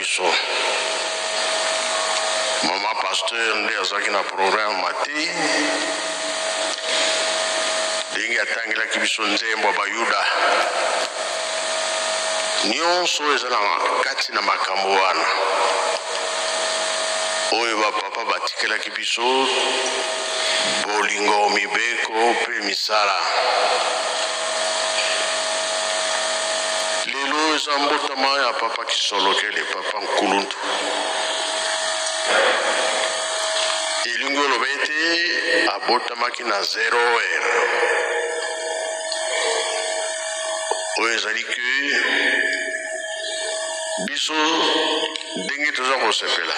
biso. Mama pasteur nde azaki na programme mati. Ndenge atangilaki biso nzembo bayuda. Nyonso eza na kati na makambo wana. Oyo bapapa batikelaki biso bolingo mibeko mpe misala. Lelo eza mbotama ya papa Kisolokele, papa Nkuluntu. Elingi oloba ete abotamaki na 0 heure. Oyo ezali ke biso ndenge toza kosepela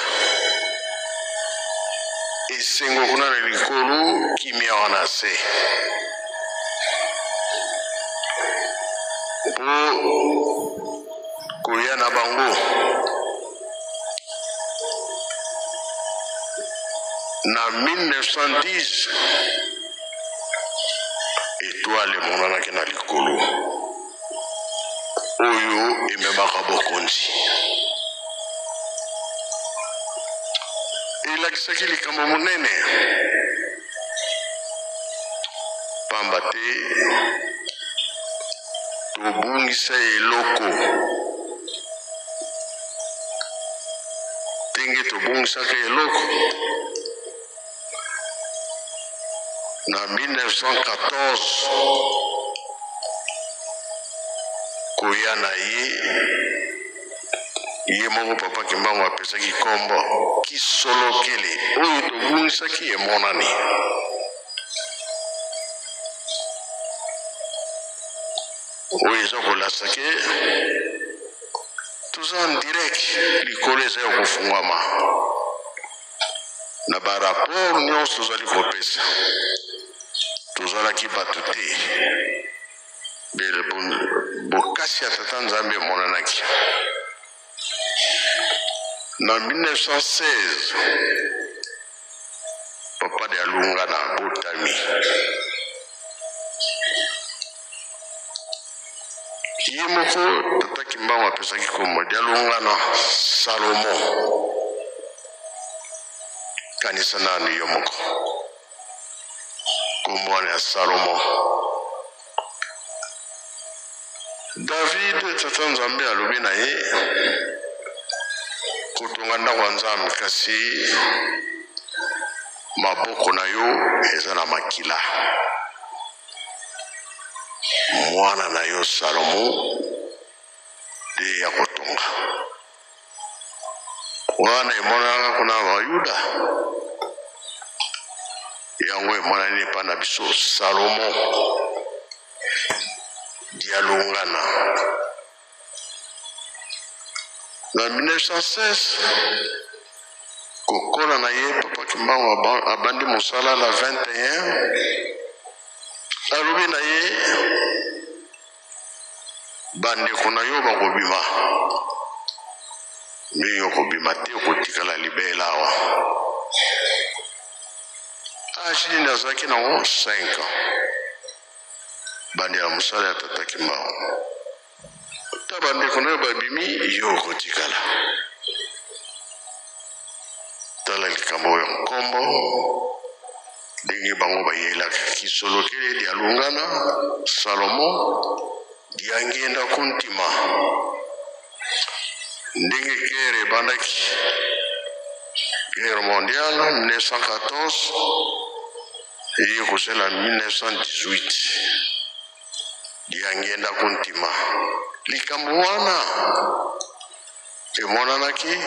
esengo kuna na likolo kimia wana se po koya na bango na 1910 étoile monanaki na likolo oyo ememaka bokonzi. Elakisaki likambo monene pamba te tobungisa eloko ndenge tobungisaka eloko na 1914 koya na ye moko papa Kimbangu apesaki kombo Kisolokele oyo tobungisaki emonani. Oyo eza kolasa ke toza en direct likolo eza ya kofungwama na baraport nyonso tozali kopesa tozalaki bato te bokasi ya tata Nzambe emonanaki. Na 1916 papa de alunga na botami ye moko tata Kimbangu apesaki kombo de alunga na Salomo. Kanisa nani yo moko kombo wana ya Salomo. David tata Nzambe alobi na ye kotonga ndako ya Nzambe kasi maboko na yo eza na makila. Mwana na yo Salomo de ya kotonga wana emonaka kuna bayuda yango emonani epa na biso Salomo dialungana. Na 1916 kokona na ye papa Kimbangu abandi mosala na 21 alobi na ye bandeko na yo bakobima me yo kobima te kotikala libela awa. Ashini nazaki nango 5 ans bandi ya mosala ya tata Kimbangu. Ta bandeko na yo babimi yo kotikala. Tala likambo ya nkombo ndenge bango bayelaka Kisolokele di alungana Salomo diangenda kuntima ndenge kere bandaki guerre mondiale 1914 et kosela 1918 diangenda kuntima likambo wana emonanaki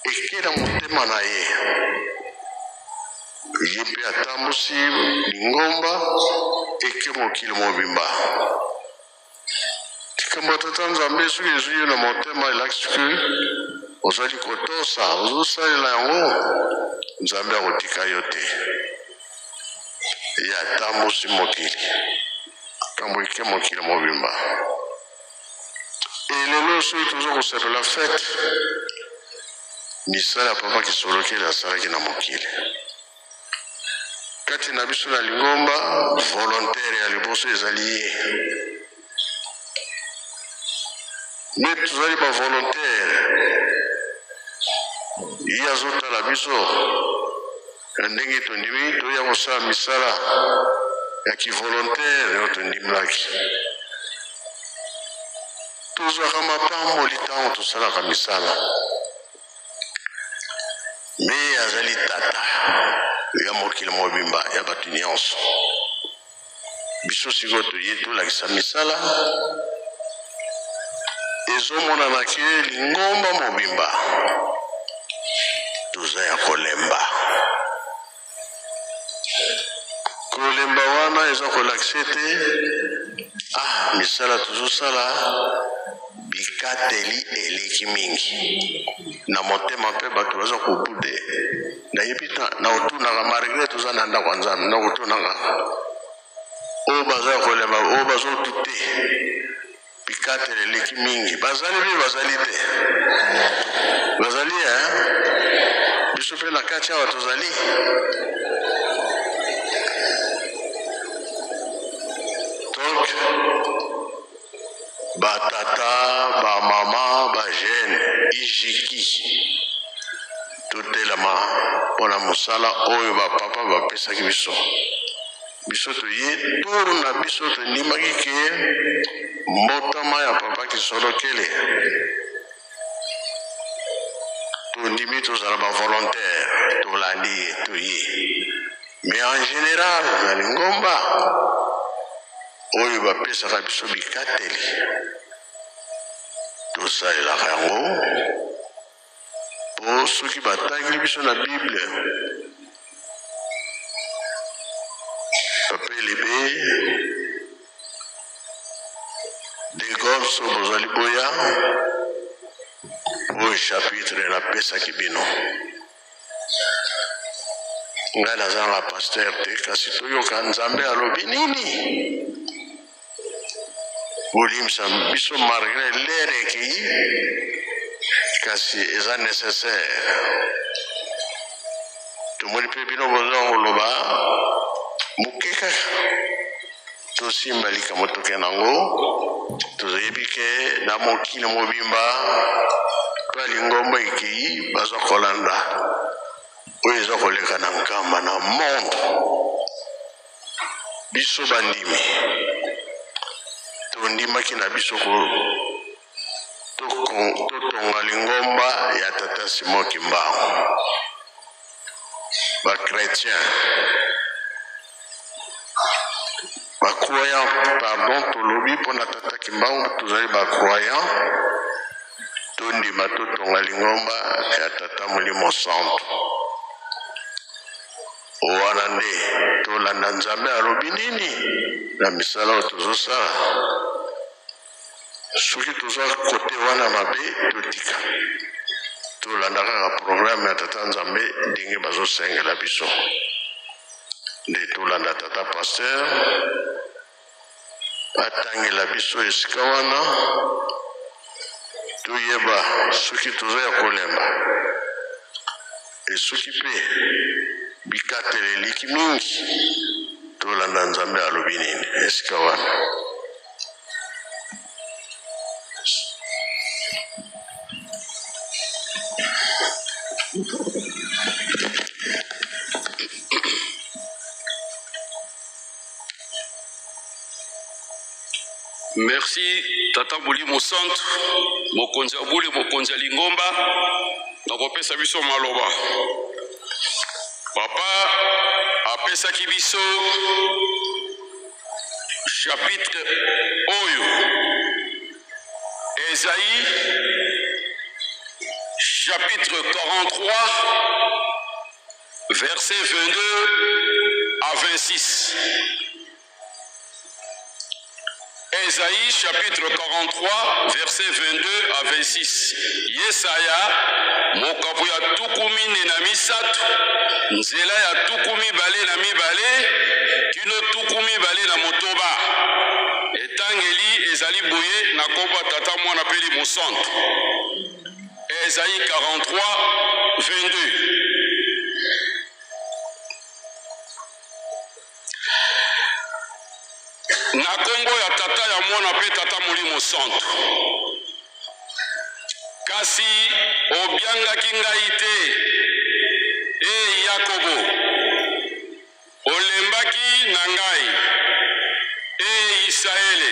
ekela motema na ye ye mpe atambusi lingomba eke mokili mobimba. Likambo tata Nzambe soki ezwi yo na motema elakisi ke ozali kotosa ozosalela yango Nzambe akotika yo te. Ye atambusi mokili kambo eke mokili mobimba. Elelo soki toza kosepela fete misala ya papa Kisolokele asalaki na mokili kati na biso na lingomba volontaire ya liboso ezali ye mais tozali ba volontaire ye azotala biso ya ndenge tondimi toya kosala misala ya kivolontaire oyo tondimilaki tozwaka mapamboli ntango tosalaka misala me azali tata ya mokili mobimba ya bato nyonso biso sikoyo toye tolakisa misala ezomonana ke lingomba mobimba toza ya kolemba kolemba wana eza kolakisa ete misala tozosala bikateli eleki mingi na motema mpe bato baza kobude nayebi na kotunaka malgré toza na ndako ya nzambe na kotunaka oyo baza kolemba oyo bazotute bikateli eleki mingi bazali mpe bazali te bazali biso mpe na kati awa tozali donc batata bamama bajene ijiki totelema mpona mosala oyo bapapa bapesaki biso biso toye toro na biso tondimaki ke mbotama ya papa kisolokele tondimi tozala bavolontaire tolandi ye toye mais en général na lingomba oyo bapesaka biso bikateli tosalelaka yango mpo soki batangeli biso na bible papa elebe degol so bozali boya oyo chapitre napesaki bino ngai naza na paster te kasi toyoka nzambe alobi nini bolimisa biso malgré lere ekei kasi eza nécessaire tomoni mpe bino boza koloba moke kaka tosimba likambo toke nango toyebi ke na mokili mobimba mpa lingomba ekei baza kolanda oyo eza koleka na nkamba na monde biso bandimi tondimaki na biso totonga lingomba ya tata Simon Kimbangu bakretien bacroyant pardon tolobi mpona tata Kimbangu tozali bacroyant tondima totonga lingomba ya tata Molimo Santo wana nde tolanda nzambe alobi nini na misala oyo tozosala soki toza kote wana mabe totika tolanda kaka programe ya tata nzambe ndenge bazosengela biso nde tolanda tata paster atangela biso esika wana toyeba soki toza ya kolemba esoki mpe bikateli eleki mingi tolanda nzambe alobi nini esika wana Merci Tata Molimo Santo mokonzi abule mokonzi ya lingomba nakopesa biso maloba papa apesaki biso chapitre oyo Esaïe chapitre 43 verset 22 à 26. Esaïe chapitre 43 verset 22 à 26. Yesaya mokabu ya tukumi na misatu nzela ya tukumi bale na mibale kino tukumi bale na motoba etangeli ezali boye na koba tata mwana peli mosantu. Esaïe 43 22. Na kombo ya tata ya mwana pe tata Molimo Santo kasi obiangaki ngai te. E Yakobo, olembaki na ngai. E Israele,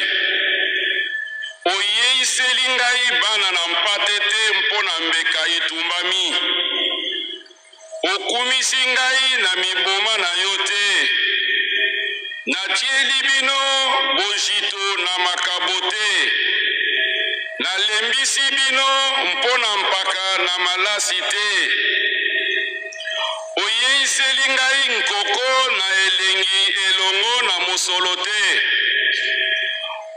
oyeiseli ngai bana na mpate te mpo na mbeka etumbami. Okumisi ngai na miboma na yo te. Natieli bino bojito na makabo te. Nalembisi bino mpo na mpaka na malasi te. Oyeiseli ngai nkoko na elengi elongo na mosolo te.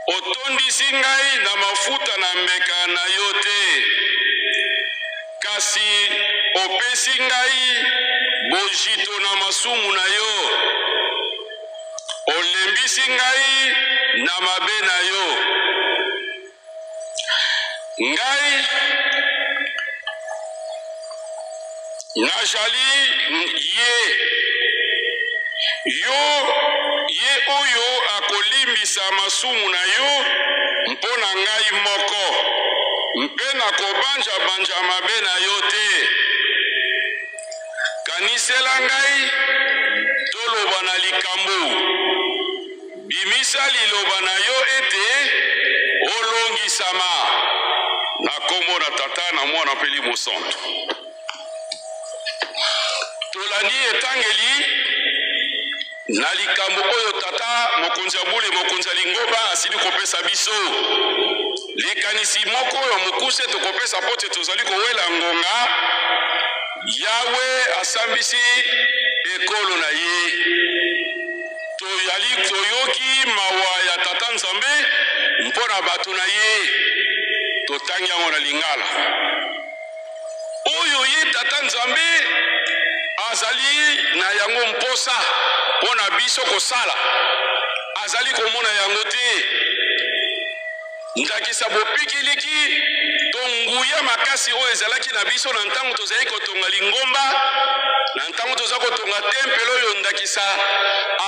Otondisi ngai na mafuta na mbeka na yo te. Kasi opesi ngai bojito na masumu na yo. Olembisi ngai na mabe na yo. Ngai najali ye oyo akolimbisa masumu na yo mpo na ngai moko. Mpe na kobanja mabe na yo te. Kanisela ngai toloba na likambo. Bimisa liloba na yo ete olongisama. Na kombo na tata na mwana peli mosantu. Tolandi etangeli na likambo oyo tata mokonzi abule mokonzi lingoba asili kopesa biso. Likanisi moko oyo mokuse tokopesa pote tozali kowela ngonga. Yawe asambisi ekolo na ye. Toyoki mawa ya tata Nzambe mpona bato na ye. Totangi yango na lingala. Oyo ye tata Nzambe azali na yango mposa mpona biso kosala. Azali komona yango te. Ndakisa bopikiliki tonguya makasi oyo ezalaki na biso na ntango tozali kotonga lingomba, na ntango tozali kotonga tempelo oyo ndakisa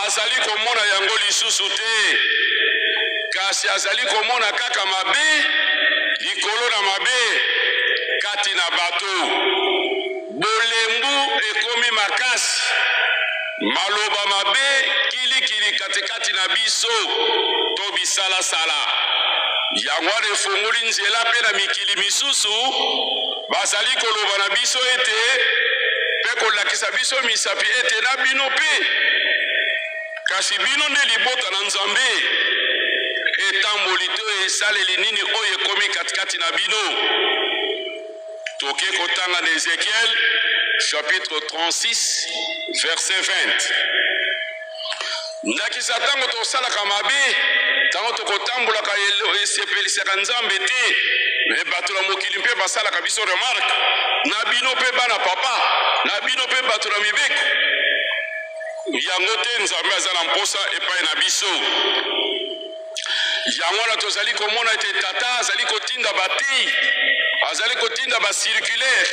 azali komona yango lisusu te. Kasi azali komona kaka mabe likolo na mabe kati na bato. Bolembu ekomi makasi. Maloba mabe kilikili katikati na biso to bisala sala. Yango efunguli nzela pe na mikili misusu bazali koloba na biso ete pe kolakisa biso misapi ete na bino pe. Kasi bino nde libota na Nzambe. Etamboli to esaleli nini oyo ekomi katikati na bino. Toke kotanga na Ezekiel chapitre 36 verset 20. Ndakisa tango tosalaka mabe, tango tokotambolaka esepelisaka Nzambe te, me bato na mokili mpe basalaka biso remarque. Na bino pe bana papa, na bino pe bato na mibeko. Yango te Nzambe aza na mposa epai na biso. Yango na tozali komona ete tata azali kotinda batei, azali kotinda basirculaire,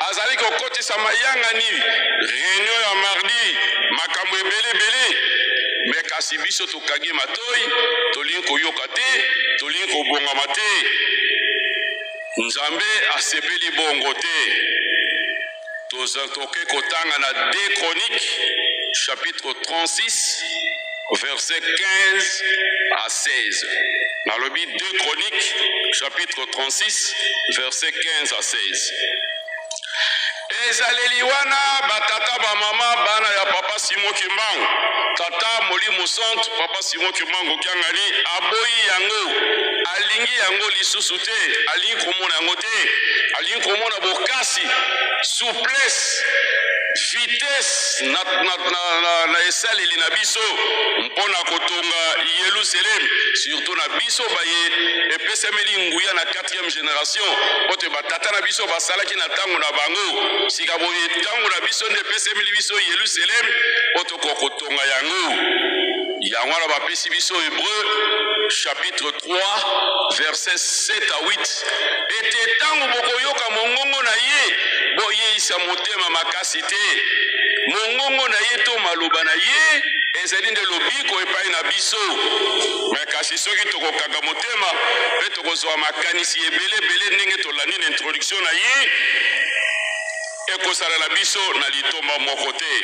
azali kokotisa mayangani réunion ya mardi makambo ebele. Me kasi biso tokangi matoi, tolingi koyoka te, tolingi kobongama te. Nzambe asepeli bongo te. Toke kotanga na 2 Chroniques chapitre 36 verset 15 à 16. Dans le 2 Chroniques chapitre 36 verset 15 à 16. Ezaleli wana batata ba mama bana ya papa Simon Kimbangu. Tata Molimo Centre papa Simon Kimbangu kiangani aboyi yango, alingi yango lisusu te, alingi komona yango te, alingi komona bokasi, souplesse, vitesse na esaleli na biso mpona kotonga Yerusalem, surtout na biso baye epesemeli nguya na 4e génération ote batata na biso basalaki na tango na bango sika boye tango na biso nde epesemeli biso Yerusalem oto kotonga yango. Yango na bapesi biso Hébreu chapitre 3 verset 7 à 8. Ete tango bokoyoka mongongo na ye boyeisa motema makasi te. Mongongo na ye to maloba na ye ezali nde lobiko epai na biso me kasi soki tokokanga motema mpe tokozwa makanisi ebele ndenge tolandi na introduction na ye ekosalela biso na litomba moko te.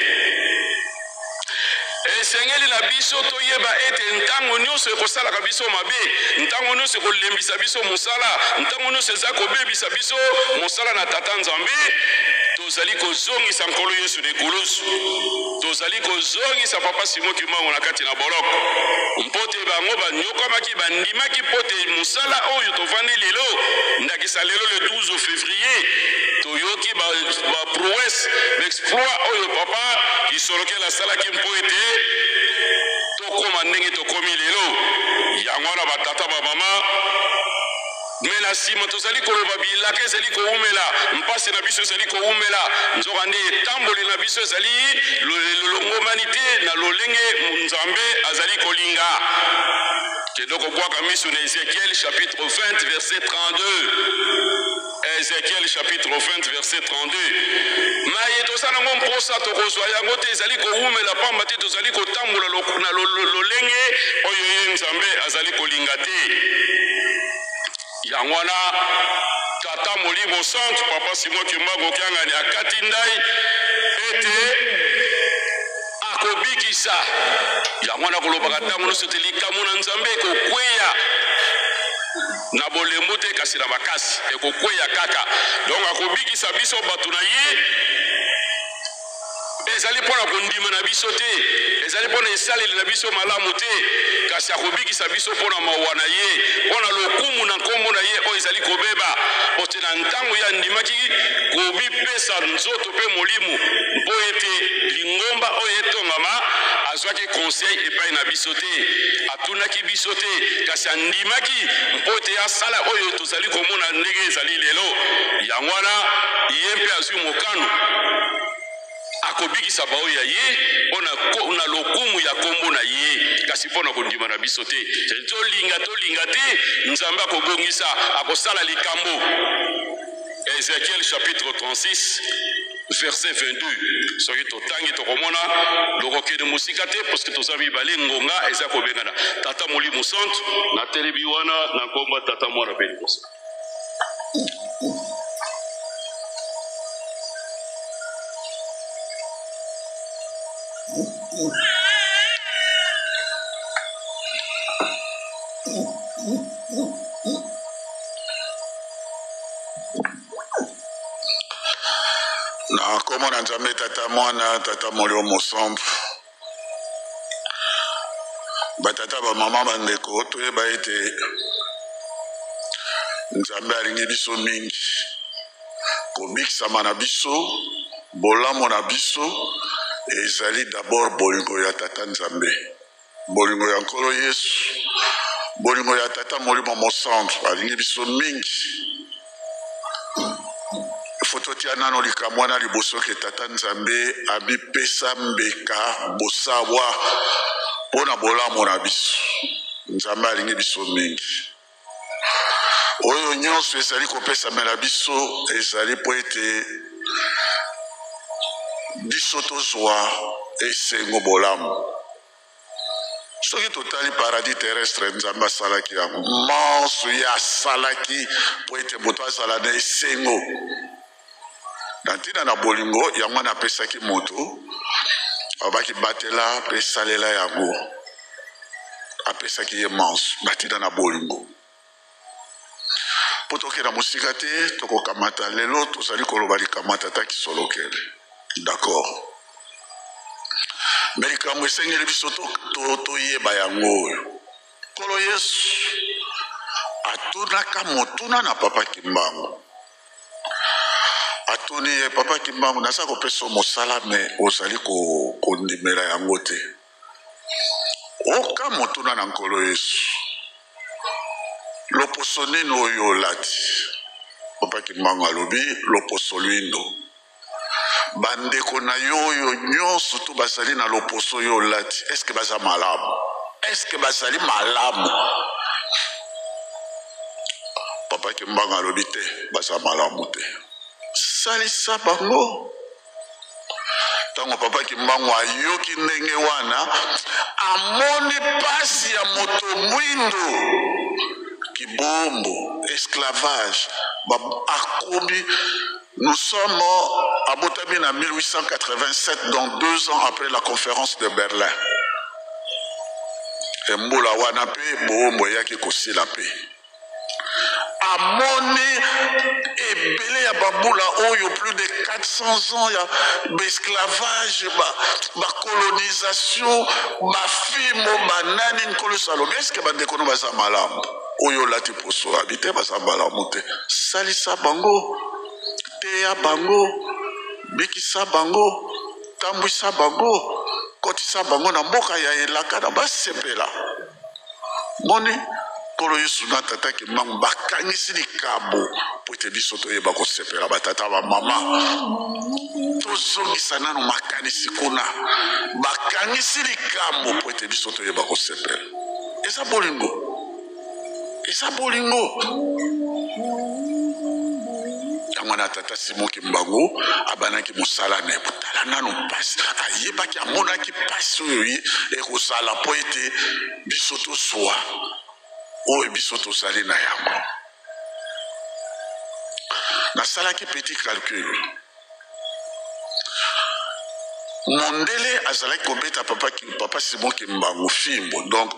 Esengeli na biso toyeba ete ntango nyonso ekosalaka biso mabe, ntango nyonso ekolembisa biso mosala, ntango nyonso eza kobebisa biso mosala na Tata Nzambe, tozali kozongisa nkolo Yesu de kulusu, tozali kozongisa Papa Simon Kimbangu na kati na boloko mpote bango banyokamaki bandimaki pote mosala oyo tovandi lelo ndakisa lelo le 12 février toyoki ba prouesse l'exploit oyo papa kisolokela asalaki mpo ete tokoma ndenge tokomi lelo yango wana batata bamama me na nsima tozali koloba bilaka ezali koumela mpasi na biso ezali koumela nzoka nde etamboli na biso ezali lolongomani te na lolenge Nzambe azali kolinga kendo kobwaka miso na Ézéchiel chapitre 20 verset 32. Ézéchiel chapitre 20 verset 32. Maye tosana ngo mposa tokozwa yango te ezali koumela pamba te tozali kotambola na lolenge oyo ye Nzambe azali kolinga te. Yangwana Tata Molimo Centre Papa Simon Kimbangu Kiangani akati ndai ete akobikisa yangwana kolobaka ntango nyonso te likambo na Nzambe ekokweya na bolembo te kasi na makasi ekokweya kaka donc akobikisa biso bato na ye ezali mpona kondima na biso te ezali mpona esaleli na biso malamu te kasi akobikisa biso mpona mawa na ye mpona lokumu na nkombo na ye oyo ezali kobeba ote na ntango ya ndimaki kobipesa nzoto mpe molimo mpo ete lingomba oyo etongama azwaki conseil epai na biso te atunaki biso te kasi andimaki mpo ete asala oyo tozali komona ndenge ezali lelo yango wana ye mpe azwi mokano akobikisa bao ya ye na lokumu ya kombo na ye kasi mpona kondima na biso te tolinga te Nzambe akobongisa akosala likambo. Ézéchiel chapitre 36 verset 22 soki totangi tokomona lokokende mosika te parce que toza mibale ngonga eza kobengana Tata Molimo Centre na telebi wana na nkombo Tata Mwana mpe liboso. Na kombo na Nzambe Tata Mwana Tata Molimo Centre batata bamama bandeko toyeba ete Nzambe alingi biso mingi kobikisama na biso bolamo na biso ezali d'abord bolingo ya Tata Nzambe bolingo ya nkolo Yesu bolingo ya Tata Molimo Centre alingi biso mingi foto tia nano likambo wana liboso ke Tata Nzambe abipesa mbeka bosawa mpona bolamo na biso Nzambe alingi biso mingi oyo nyonso ezali kopesamela biso ezali po ete biso tozwa esengo bolamu soki totali paradis terrestre Nzambe asalaki yango manso ye asalaki po ete moto azala na esengo na ntina na bolingo yango wana apesaki moto abaki batela mpe esalela yango apesaki ye manso na ntina na bolingo po tokenda mosika te tokokamata lelo tozali koloba likambo Tata Kisolokele d'accord me likambo esengeli biso toyeba yango oyo nkolo Yesu atunaka motuna na Papa Kimbangu atuni ye Papa Kimbangu naza kopesa mosala me ozali kondimela yango te oka motuna na nkolo Yesu loposo nini oyo olati Papa Kimbangu alobi loposo lwindo bandeko na yo oyo nyonso to bazali na loposo oyo olati eske baza malamu eske bazali malamu Papa Kimbangu alobi te baza malamu te salisa bango tango papa Kimbangu ayoki ndenge wana amoni pasi ya moto mwindo kibombo esclavage akobi. Nous sommes à Botami en 1887, donc 2 ans après la conférence de Berlin. Et Mbola Wanape, Boombo Yaki Kosi la paix. Amoni ebele ya bambula oyo plus de 400 ans ya esclavage, colonisation, fimo, banani nkolo salobi. Est-ce que bandekono baza malamu? Oyo lati poso habite baza malamu te. Salisa bango. Teya bango, bikisa bango, tambwisa bango, kotisa bango na mboka ya elaka na basepela. Moni kolo Yesu na tata Kimbangu bakangisi likambo po ete biso toyeba kosepela batata ba mama. Tozongisa nano makanisi kuna. Bakangisi likambo po ete biso toyeba kosepela. Eza bolingo. Eza bolingo. Mwana tata Simon Kimbangu abanaki musala ne butala nanu pasi ayebaki amonaki pasi oyo ekosala po ete biso toswa oyo biso tosali na yango. Nasalaki petit calcul. Mondele azalaki kobeta papa Simon Kimbangu fimbo, donc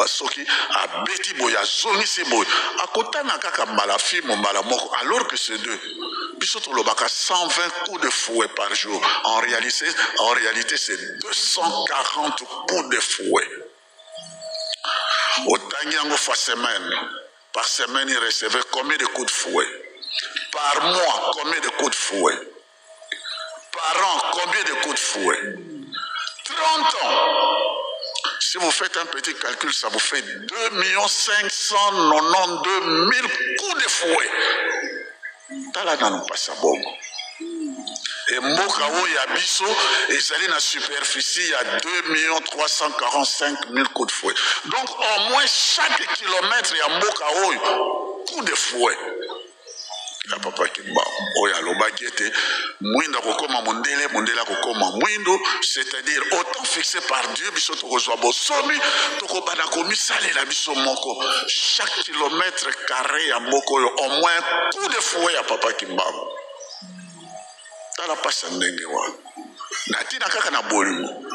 soki abeti boya zongisi boya akotana kaka mbala fimbo mbala moko, alors que c'est deux. Biso tolobaka 120 coups de fouet par jour. En réalité c'est 240 coups de fouet. Otangi yango fois semaine. Par semaine il recevait combien de coups de fouet? Par mois combien de coups de fouet? Par an, combien de coups de fouet? 30 ans. Si vous faites un petit calcul, ça vous fait 2 592 000 coups de fouet. Tala nanu pasa bongo. Et mboka oyo ya biso ezali na superficie ya 2 345 000 coups de fouet. Donc au moins chaque kilomètre ya mboka oyo coup de fouet. La papa Kimbangu oyo alobaki ete mwindo akokoma mondele, mondele akokoma mwindo, c'est-à-dire autant fixé par Dieu biso tokozwa bosomi tokobana komisalela biso moko. Chaque kilomètre carré ya mboka oyo au moins coup de fouet ya papa Kimbangu. Tala pasa ndenge wana natina kaka na bolingo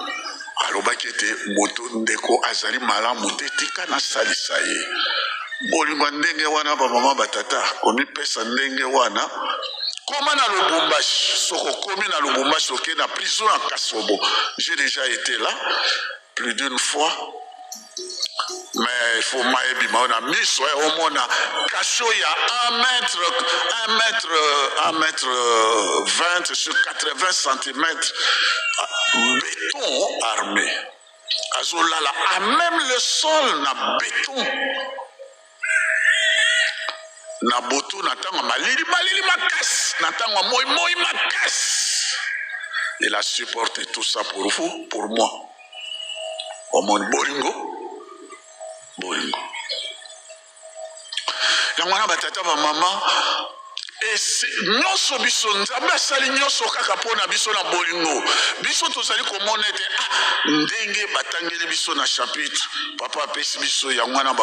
alobaki ete moto ndeko azali malamu te tika na salisa ye. Bolingo ndenge wana ba mama batata komipesa ndenge wana koma na Lubumbashi. Soko komi na Lubumbashi oke na prison à Kasobo. J'ai déjà été là plus d'une fois. Mais il faut maïbi ma on a mis au moins cacho il y a 1 mètre 20 sur 80 cm béton armé. Azolala à même le sol na béton. Na boto natanga malili makas natanga moi makas. Il a supporté tout ça pour vous, pour moi. Au monde bolingo. Yangwana batata ba mama nyonso biso nzambe asali nyonso kaka pona biso na bolingo. Biso tozali komona ete ndenge batangeli biso na chapitre papa apesi biso yangwana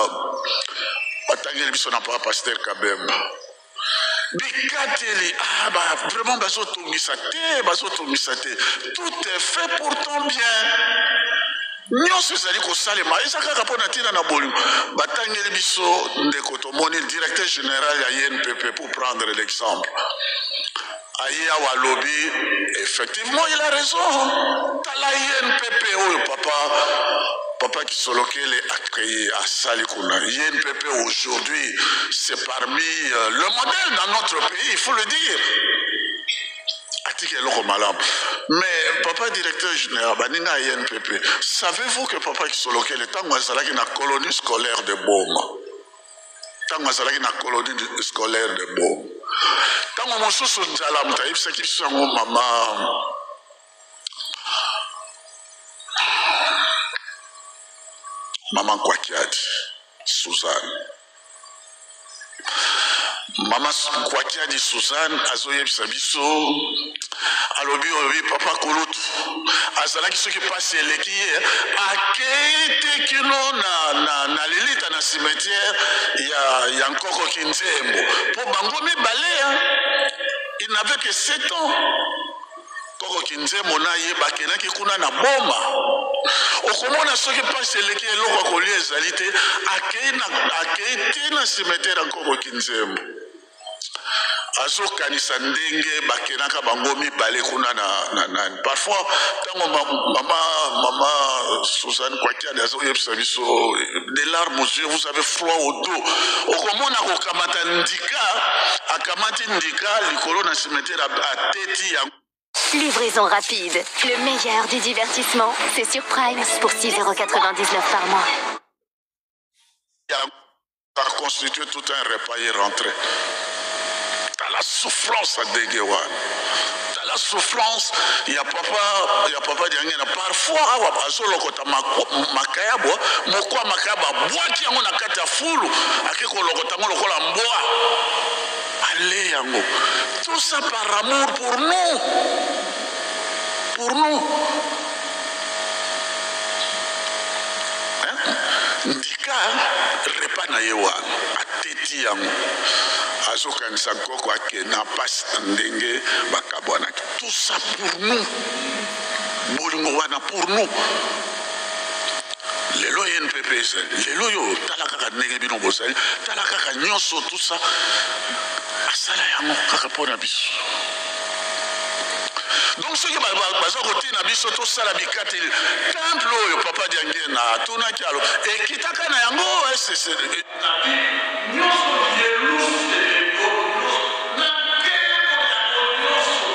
batangeli biso na papa Pasteur Kabemba bikateli vraiment bazotongisa te. Tout est fait pour ton bien. Nyonso ezali kosalema eza kaka mpona ntina na bolingo. Batangeli biso ndeko tomoni directeur général ya INPP pour prendre l'exemple. Aye awa lobi effectivement il a raison. Tala INPP oyo papa Kisolokele a créé à Salikuna. INPP aujourd'hui c'est parmi le modèle dans notre pays, il faut le dire. Mais papa directeur général Baninga INPP, savez-vous que papa Kisoloke le temps où il na colonie scolaire de Boma, tant où na colonie scolaire de Boma, tant où mon sous Nzala Mutaïb c'est qui sont maman Kwakiadi Suzanne Maman Kwatiadi Suzanne azoyebisa biso alobi papa Kulutu azalaki soki pasi eleki ye akei te kino na lilita na cimetière ya Nkoko Kinzembo po bango mibale il n'avait que 7 ans. Nkoko Kinzembo na ye bakenaki kuna na boma okomona soki pasi eleki eloko akolia ezali te akei te na cimetière ya Nkoko Kinzembo azokanisa ndenge bakenaka bango mibale kuna na parfois tango mama Suzanne Kwatiadi azoyebisa biso des larmes aux yeux, vous avez froid au dos okomona kokamata ndika akamati ndika likolo na cimetière ateti yango. Livraison rapide, le meilleur du divertissement, c'est sur Prime pour 6,99 € par mois. Il a constitué tout un repas et rentré. T'as la souffrance à Degewan. T'as la souffrance, il y a papa Diangena. Parfois, azolokota makayabo, mokwa makaba, bois qui a kati ya fulu, akeko lokota lokola mboa. Allez, yango. Tout ça par amour pour nous. Pour nous. Hein? Ndika, repas na yewan, ateti yango. Azokanisa Nkoko ake na pasi ndenge bakabwanaki. Tout ça pour nous. Bolingo wana pour nous. Lelo NPPS, lelo yo talaka ndenge bino bosali, talaka nyonso tout ça. Asala yango kaka pona biso. Donc ce qui baza côté na biso to sala bikati temple oyo papa Diangena tuna kyalo et kitaka na yango c'est nyonso yeluste na kemo ya nyonso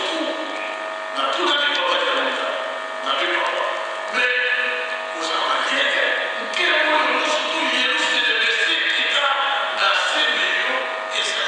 na tuna ni papa Diangena na papa mais vous avez kemo nyonso tu yeluste de besikita na semeyo et ça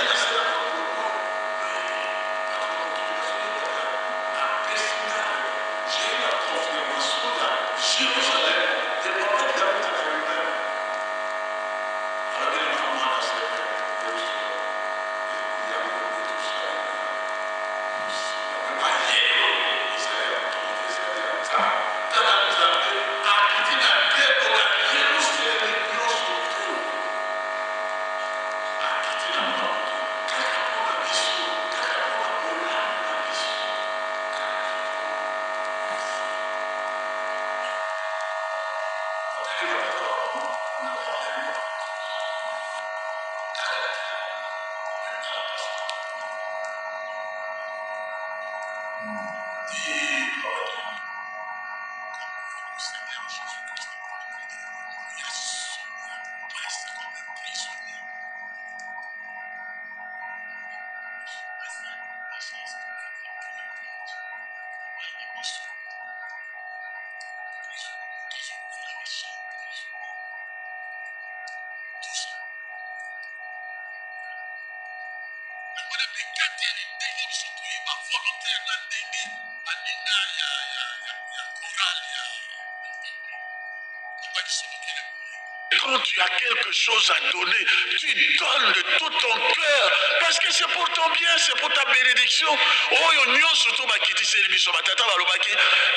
Quand tu as quelque chose à donner, tu donnes de tout ton cœur. Parce que c'est pour ton bien, c'est pour ta bénédiction. Oh, yon surtout bakiti c'est biso batata balobaki.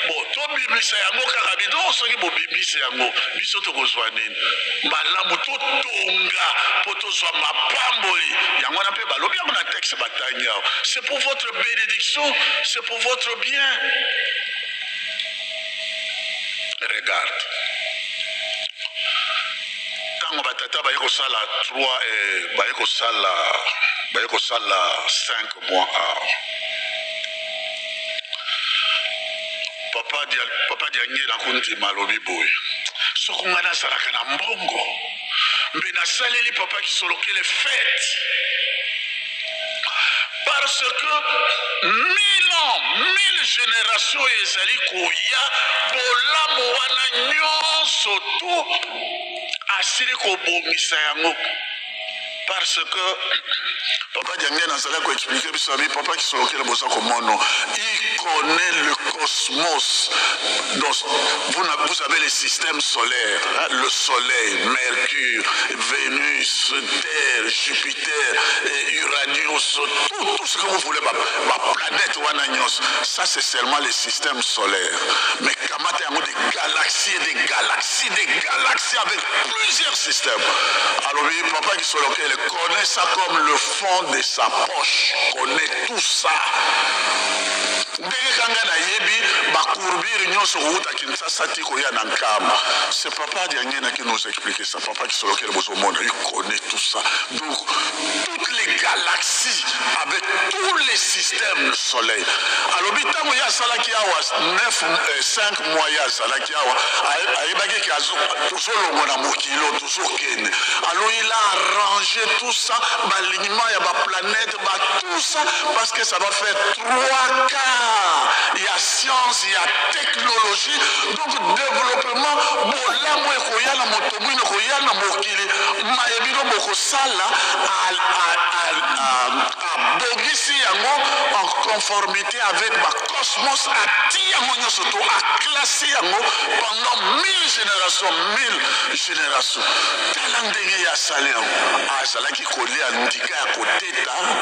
Bon, to biblisa yango kaka bidon soki bo biblisa yango. Biso to kozwa nini. Malamu to tonga poto zwa mapamboli. Yango na pe balobi yango na texte batanya. C'est pour votre bénédiction, c'est pour votre bien. Regarde. Tango batata bayeko sala 3 et bayeko sala 5 mois à papa Diangena kunti malobi boy soko ngana salaka na mbongo mbe na saleli papa qui soloke les fêtes parce que 1000 ans 1000 générations ezali koya bolamu wana nyonso tu asili kobomisa yango Parce que Papa Diangen a expliqué, papa qui sont auquel il connaît le cosmos. Donc, vous avez les systèmes solaires, hein, le Soleil, Mercure, Vénus, Terre, Jupiter, Uranus, tout ce que vous voulez, ma planète Wanagnos, ça c'est seulement les systèmes solaires. Mais Kamata y a des galaxies et des galaxies, avec plusieurs systèmes. Alors oui, papa qui sont auquel il connaît ça comme le fond de sa poche, connaît tout ça. C'est papa Diangena qui nous a expliqué ça. Papa qui il connaît tout ça. Donc, toutes les galaxies avec tous les systèmes du soleil. Alors, il y a 5 mois, il y a alors, il a arrangé tout ça, l'alignement, il y a la planète, tout ça, parce que ça va faire 3 quarts. Il y a science, il y a technologie, donc développement, en conformité avec le cosmos, à classer pendant 1000 générations.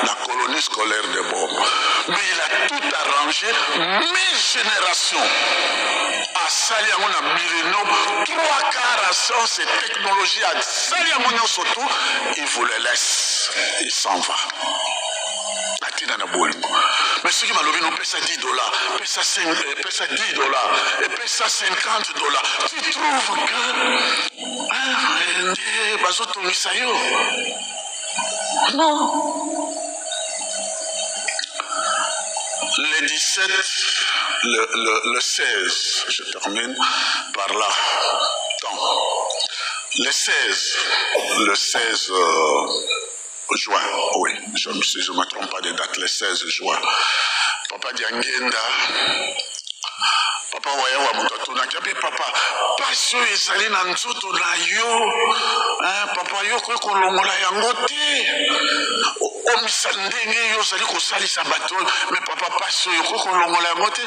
La colonie scolaire de Bob. Mais il a tout arrangé, 1000 générations. À Saliango, 3 quarts à science et technologie, à Saliango, surtout, il vous le laisse, il s'en va. Mais ceux qui m'ont dit, on paie ça $10, paie ça $10, et paie ça $50. Tu trouves que non. Le 17, le 16, je termine par là. Le 16 juin, oui, je ne me trompe pas de date, le 16 juin. Papa Diangenda, papa voyait wa mtoto na kiapi papa pasio ezali na nzoto na yo, papa yo ko kolongola yango te. O misandenge yo zali ko salisa bato, mais papa pasio yo ko kolongola yango te.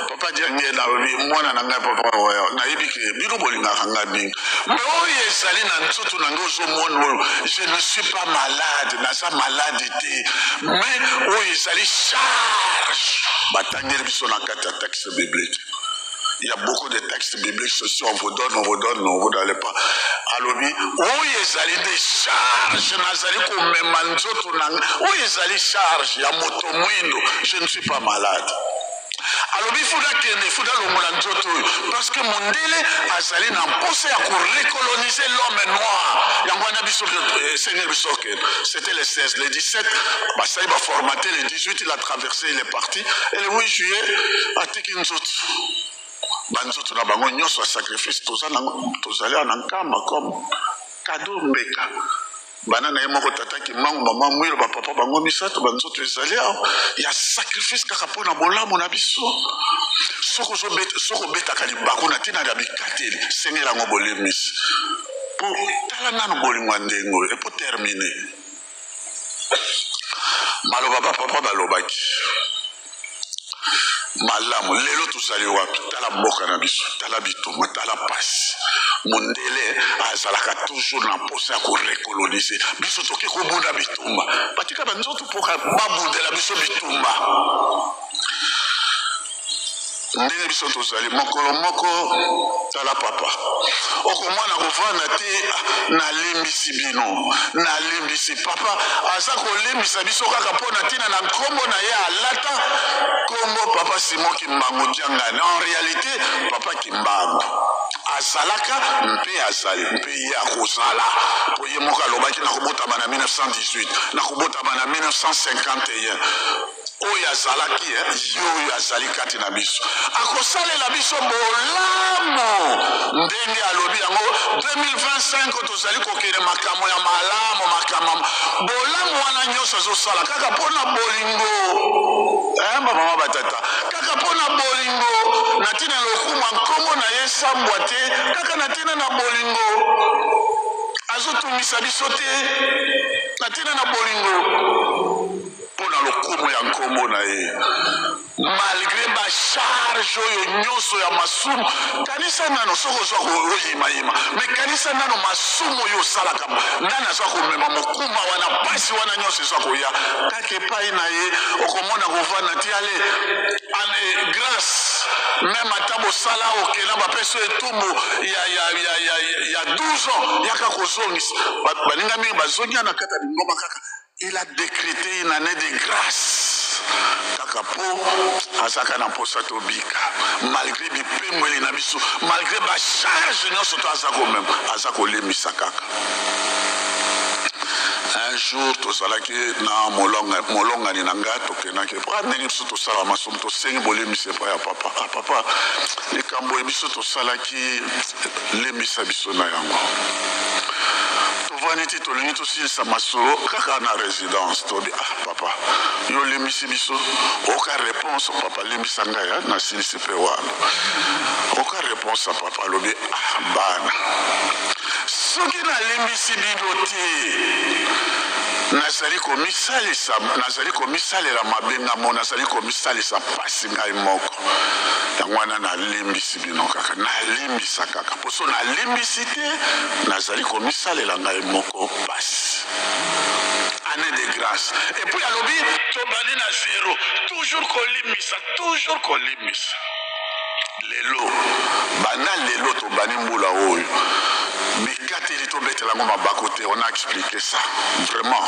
Papa Diangenda mwana na ngai papa voya na yebike bino bolinga kanga mingi. Mais o ezali na nzoto na ngo zo mono, je ne suis pas malade, na sa maladité, mais o ezali charge. Batangeli biso na kata texte biblique. Il y a beaucoup de textes bibliques, ceci on vous donne, vous n'allez pas. Alobi, oui, ils allaient des charges, charge, il y a motomouindo, je ne suis pas malade. Alors il faut parce que Mondele a salé dans pensée à recoloniser l'homme noir. C'était le 16, le 17, ça il va formater, le 18 il a traversé, il est parti, et le 8 juillet, à Tekinzotu. Banzotu na bango nyonso a sacrifice tozali anankama comme cadeau mbeka. Banana yemoko tata ki mangu mama mwilo ba papa bango misato banzotu ezali il y a sacrifice kaka pona bolamu na biso. Soko beta kali bakuna tina da bikateli sengela ngo bolemis. Pour tala nanu bolingwa ndengo et pour terminer. Maloba papa balobaki. Malamu lelo tuzali wapi tala mboka na biso tala bituma tala pasi Mondele azalaka toujours na posa ya korekolonize biso toki kobunda bituma batika banzoto poka babundela biso bituma ndenge biso tozali mokolo moko tala papa okomwana kovanda te nalimbisi bino nalimbisi papa aza kolimbisa biso kaka mpona ntina na nkombo na ye alata kombo papa Simon Kimbangu Diangane. En réalité papa Kimbangu azalaka mpe azali mpe ye akozala po ye moko alobaki nakobotama na 1918 nakobotama na 1951 oyo azalaki yo azali kati na biso akosalela biso bolamu ndenge alobi yango 2025 tozali kokende makambo ya malamu makambo bolamu wana nyonso azosala kaka mpona bolingo bamama batata kaka mpona bolingo na ntina lokumwa nkombo na ye sambwa te kaka na ntina na bolingo azotungisa biso te natina na bolingo mpona lokumu ya nkombo na ye malgré bacharge oyo nyonso ya masumu kanisa nano soki ozwa koyimayima me kanisa nano masumu oyo osalaka ndani aza komema mokuma wana mpasi wana nyonso eza koya kaka epai na ye okomona kovanda ti ale grâce même ata bosala okenda bapesa etumbu ya 12 ans yaka kozongisa baninga mingi bazongi na kati ya bingoma kaka il a décrété une année de grâce kaka po azaka na mposa tobika malgré bipengweli na biso malgré bacharge nyonso to aza kolemisa kaka. Un jour tozalaki na molongani na ngai tokendaki mpo ndenge biso tosala masumu tosengi bolemisa epai ya papa papa likambo biso tosalaki lemisa biso na yango tovandi ti tolingi tosilisa masolo kaka na résidence tobi papa yo lemisi biso oka réponse papa lemisa ngai nasilisi mpe wana oka réponse papa alobi bana soki nalembisi bino te nazali komisalela mabengamo nazali komisalisa mpasi ngai moko yango wana nalembisi bino kaka nalembisa kaka poso nalembisi te nazali komisalela ngai moko mpasi. Année de grâce et puis alobi tobandi na zero toujours kolimisa lelo bana lelo tobandi mbula oyo bikateli tobetela ngo mabako te on a expliqué ça vraiment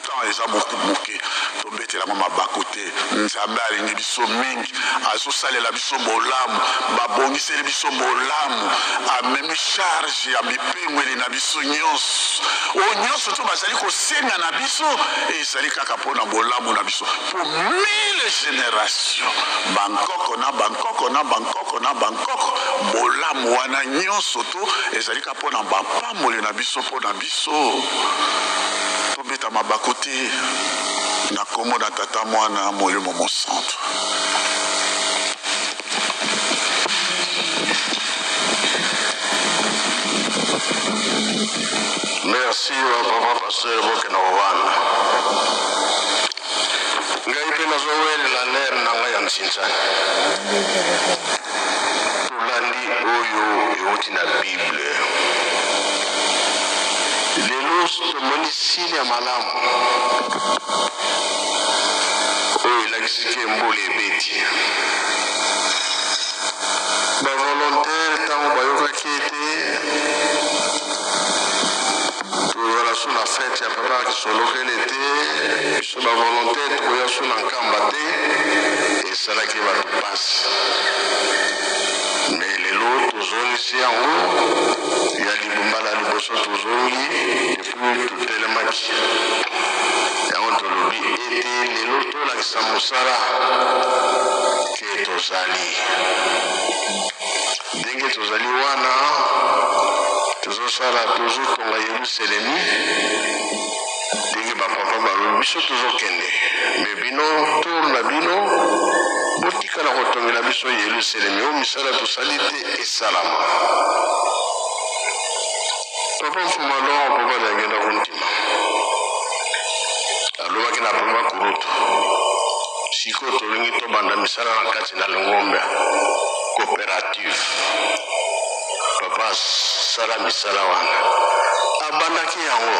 temps eza moke tobetela ngo mabako te nzambe alingi biso mingi azosalela biso bolamu babongiseli biso bolamu amemi charge ya bipengweli na biso nyonso oyo nyonso to bazali kosenga na biso ezali kaka mpona bolamu na biso pour 1000 générations bankoko bolamu wana nyonso to ezali kaka mpona bapamboli na biso mpona biso tobeta mabako te na kombo na tata mwana molimo mosantu. Merci papa pasteur bokena wana ngai mpe nazowelela nere na ngai ya msinzani tolandi oyo euti na bible lelo tomoni sili ya malamu oyo elakisiki embula ebeti bavolontaire ntango bayokaki ete tozala so na fete ya papa kisolokele te biso bavolontaire tokoya so na nkamba te esalaki bato mpasi me lelo tozongisi yango ya libumba na liboso tozongi epui totelemaki yango tolobi ete lelo tolakisa mosala ke tozali ndenge tozali wana tozosala tozotonga yerusalemi ndenge bapapa balobi biso tozokende me bino tour na bino botikala kotongela biso yerusalemi oyo misala tosali te esalama papa mfuma longo papa nangenda kontima alobaki na pamba kurutu sikoyo tolingi tobanda misala na kati na lingombe coopérative papa sala misala wana abandaki yango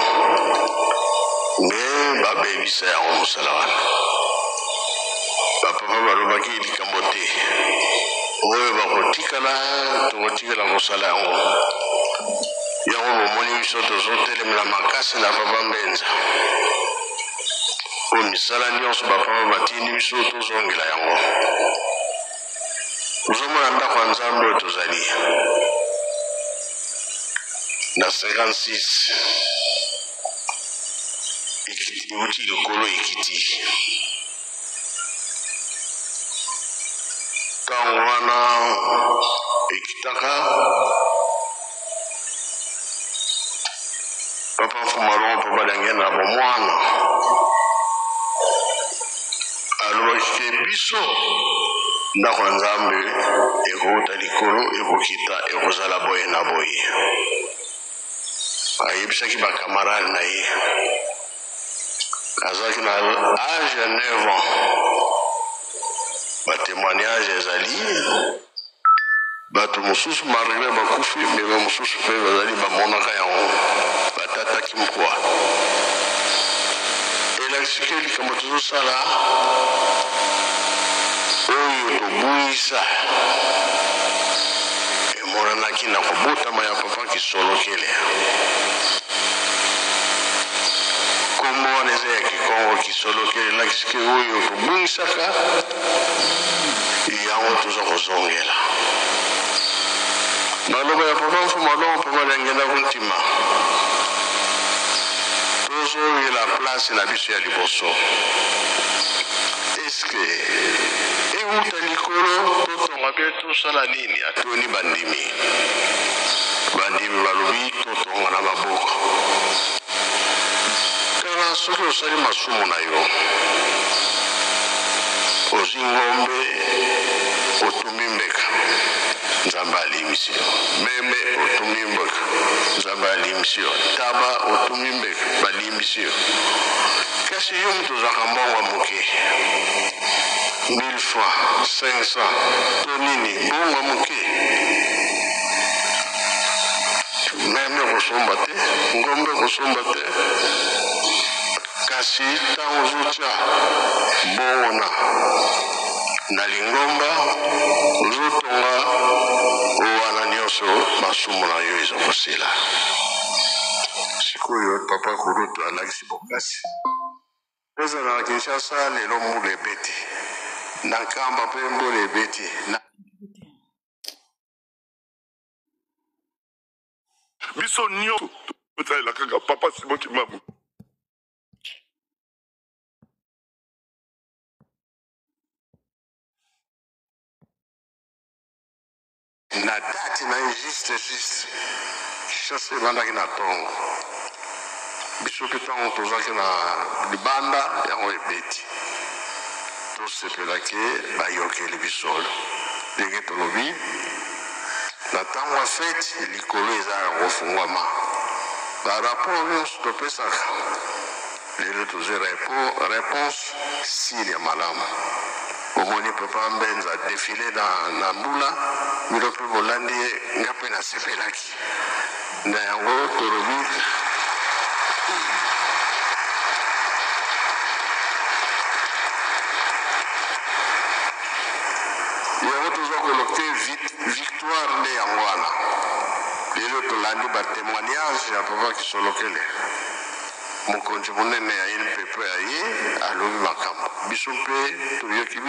me babebisa yango mosala wana bapapa balobaki likambo te oyo bakotikala tokotikala kosala yango bomoni biso tozotelemela makasi na papa mbenza oyo misala nyonso bapapa batindi biso tozongela yango tozomona ndako ya nzambe oyo tozali na 56 euti likolo ekiti ntango wana ekitaka papa mfuma longo mpo badange na bomwana alobaki biso ndako ya nzambe ekouta likolo ekokita ekozala boye na boye ayebisaki bakamarade na ye azalaki na âge ya 9 ans batémoignage ezali bato mosusu malgré bakufi me bamosusu mpe bazali bamonaka yango batataki mkwa elakisiki likambo tozosala oyo tobungisa emonanaki na kobotama ya papa Kisolokele kombo wana eza ya Kikongo Kisolokele elakisiki oyo tobungisaka yango toza kozongela maloba ya papa mfuma longo papa liangenda kuntima tozoyela place na biso ya liboso eske euta likolo totonga mpe tosala nini atoni bandimi balobi totonga na maboko kala soki osali masumu na yo ozwi ngombe otumi mbeka nzambe alimisi yo meme otumi mbeka nzambe alimisi yo taba otumi mbeka balimisi yo kasi yo moto ozwaka mbongo moke 1000 francs 500 to nini mbongo moke meme kosomba te ngombe kosomba te kasi ntango ozotya mbongo na lingomba ozotonga owana nyonso masumu na yo eza kosila sikoyo papa Kurutu alakisi bokasi ezala na Kinshasa lelo mbula ebeti na nkamba mpe mbula ebeti biso nyonso tozalela kaka papa Simon Kimbangu na date na ye juste chasse ebandaki na ntongo biso mpe ntango tozalaki na libanda yango ebeti tosepelaki bayokeli biso ndenge tolobi na ntango ya fete likolo ezalaka kofungwama barapport nyonso topesaka lelo tozwi réponse sili ya malamu omoni papa Mbenza defile na mbula bino mpe bolandi ye nga mpe nasepelaki na yango tolobi yango toza kolokte victoire nde yango wana lelo tolandi batémoignage ya papa Kisolokele mokonzi monene ya NPP ya ye alobi makambo biso mpe toyoki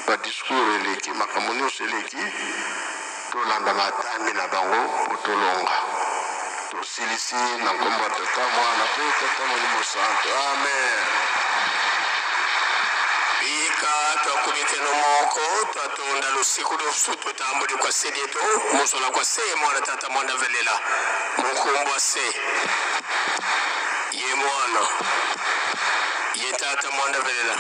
badiscours eleki makambo nyonso eleki tolanda matambi na bango po tolonga tosilisi na nkombo ya tata mwana mpe tata molimo santo amen bika twakubikeno moko twatonda lusiku lusu twetambuli kwa se lyetu musola kwa se mwana tata mwana velela munkumbwa se ye mwana ye tata mwana velela